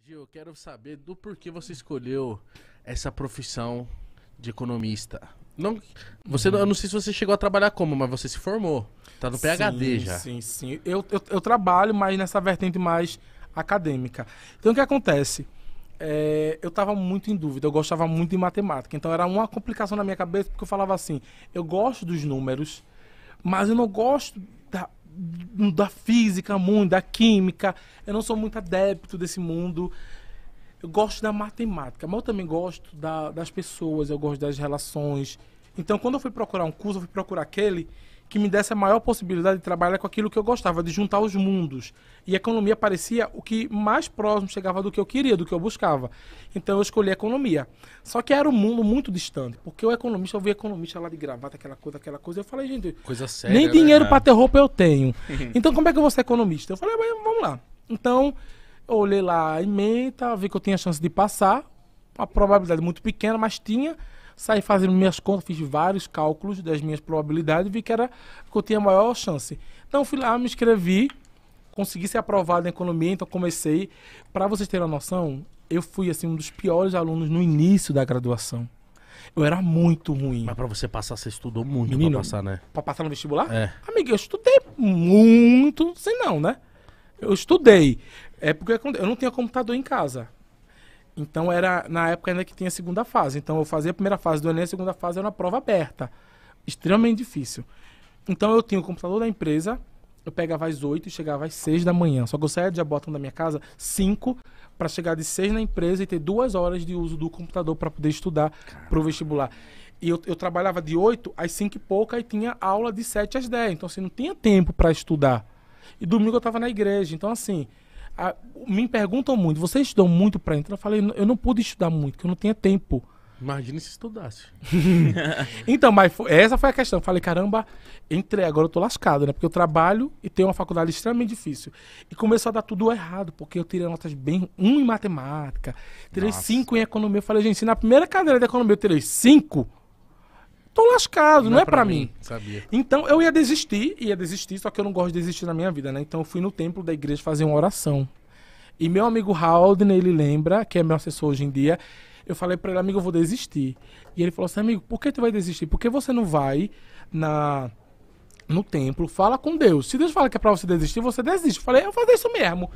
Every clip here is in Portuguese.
Gil, eu quero saber do porquê você escolheu essa profissão de economista. Não, eu não sei se você chegou a trabalhar como, mas você se formou. Tá no PhD já. Sim. Eu trabalho, mas nessa vertente mais acadêmica. Então, o que acontece? Eu estava muito em dúvida, eu gostava muito de matemática. Então, era uma complicação na minha cabeça, porque eu falava assim, eu gosto dos números, mas eu não gosto da física muito, da química. Eu não sou muito adepto desse mundo. Eu gosto da matemática, mas eu também gosto das pessoas, eu gosto das relações. Então, quando eu fui procurar um curso, eu fui procurar aquele que me desse a maior possibilidade de trabalhar com aquilo que eu gostava, de juntar os mundos. E a economia parecia o que mais próximo chegava do que eu queria, do que eu buscava. Então, eu escolhi a economia. Só que era um mundo muito distante, porque o economista, eu vi economista lá de gravata, aquela coisa. Eu falei, gente, Coisa séria, nem dinheiro né? para ter roupa eu tenho. Então, como é que eu vou ser economista? Eu falei, mas vamos lá. Então, eu olhei lá a ementa, vi que eu tinha chance de passar, uma probabilidade muito pequena, mas tinha. Saí fazendo minhas contas, fiz vários cálculos das minhas probabilidades e vi que eu tinha a maior chance. Então, fui lá, me inscrevi, consegui ser aprovado em economia, então comecei. Para vocês terem uma noção, eu fui assim, um dos piores alunos no início da graduação. Eu era muito ruim. Mas pra você passar, você estudou muito. Menino, pra passar, né? Pra passar no vestibular? É. Amigo, eu estudei muito, não sei não, né? Eu estudei. É porque eu não tinha computador em casa. Então era, na época ainda que tinha a segunda fase. Então eu fazia a primeira fase do Enem, a segunda fase era uma prova aberta. Extremamente difícil. Então eu tinha o computador da empresa, eu pegava às 8 e chegava às 6 da manhã. Só que eu saía de Jabotão da minha casa 5 para chegar de 6 na empresa e ter 2 horas de uso do computador para poder estudar pro vestibular. E eu trabalhava de 8 às 5 e pouca e tinha aula de 7 às 10. Então assim, não tinha tempo para estudar. E domingo eu estava na igreja. Então assim, me perguntam muito, você estudou muito para entrar? Eu falei, eu não pude estudar muito, porque eu não tinha tempo. Imagina se estudasse. Então, mas essa foi a questão. Eu falei, caramba, entrei, agora eu tô lascado, né? Porque eu trabalho e tenho uma faculdade extremamente difícil. E começou a dar tudo errado, porque eu tirei notas bem 1 em matemática, tirei 5 em economia. Eu falei, gente, se na primeira cadeira de economia eu tirei 5, tô lascado, não é pra mim. Sabia. Então eu ia desistir, só que eu não gosto de desistir na minha vida, né? Então eu fui no templo da igreja fazer uma oração. E meu amigo Haldner, ele lembra, que é meu assessor hoje em dia, eu falei pra ele, amigo, eu vou desistir. E ele falou assim, amigo, por que tu vai desistir? Por que você não vai no templo, fala com Deus. Se Deus fala que é pra você desistir, você desiste. Eu falei, eu vou fazer isso mesmo.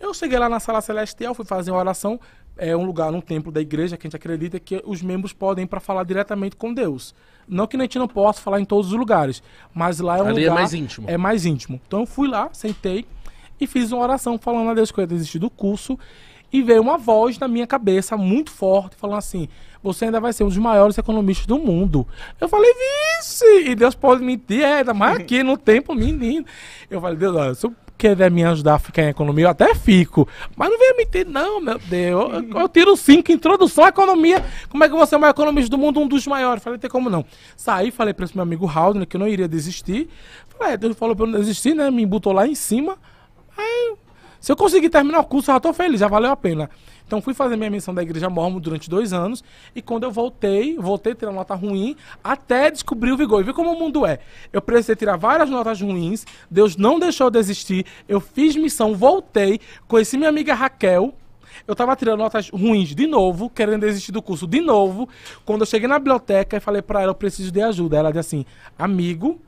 Eu cheguei lá na sala celestial, fui fazer uma oração, um lugar no templo da igreja que a gente acredita que os membros podem ir para falar diretamente com Deus. Não que a gente não possa falar em todos os lugares, mas lá é um Ali lugar... é mais íntimo. É mais íntimo. Então eu fui lá, sentei e fiz uma oração falando a Deus que eu ia desistir do curso e veio uma voz na minha cabeça muito forte falando assim, você ainda vai ser um dos maiores economistas do mundo. Eu falei, vixe! E Deus pode mentir, ainda mais aqui no templo, menino. Eu falei, Deus, olha, se eu querer me ajudar a ficar em economia, eu até fico. Mas não venha mentir, não, meu Deus. Eu tiro 5, introdução à economia. Como é que você é o maior economista do mundo, um dos maiores? Falei, tem como não. Saí, falei para esse meu amigo Haldner que eu não iria desistir. Falei, Deus falou para eu não desistir, né? Me botou lá em cima. Aí, se eu conseguir terminar o curso, eu já tô feliz, já valeu a pena. Então fui fazer minha missão da Igreja Mórmon durante 2 anos. E quando eu voltei a tirar nota ruim, até descobrir o vigor. E vi como o mundo é. Eu precisei tirar várias notas ruins, Deus não deixou eu desistir, eu fiz missão, voltei, conheci minha amiga Raquel. Eu tava tirando notas ruins de novo, querendo desistir do curso de novo. Quando eu cheguei na biblioteca e falei pra ela, eu preciso de ajuda. Ela disse assim, amigo,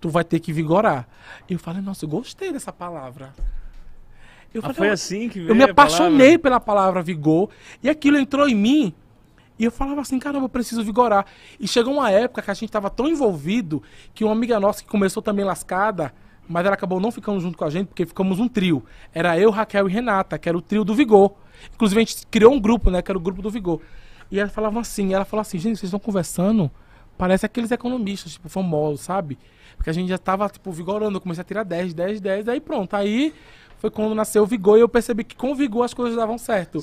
tu vai ter que vigorar. E eu falei, nossa, eu gostei dessa palavra. Eu falei, foi assim que veio eu me a apaixonei pela palavra vigor. E aquilo entrou em mim. E eu falava assim, caramba, eu preciso vigorar. E chegou uma época que a gente tava tão envolvido que uma amiga nossa que começou também lascada, mas ela acabou não ficando junto com a gente, porque ficamos um trio. Era eu, Raquel e Renata, que era o trio do Vigor. Inclusive a gente criou um grupo, né, que era o grupo do Vigor. E ela falava assim, gente, vocês estão conversando, parece aqueles economistas, tipo, famosos, sabe? Porque a gente já tava, tipo, vigorando, eu comecei a tirar 10, aí pronto. Aí foi quando nasceu o Vigor e eu percebi que com o Vigor as coisas davam certo.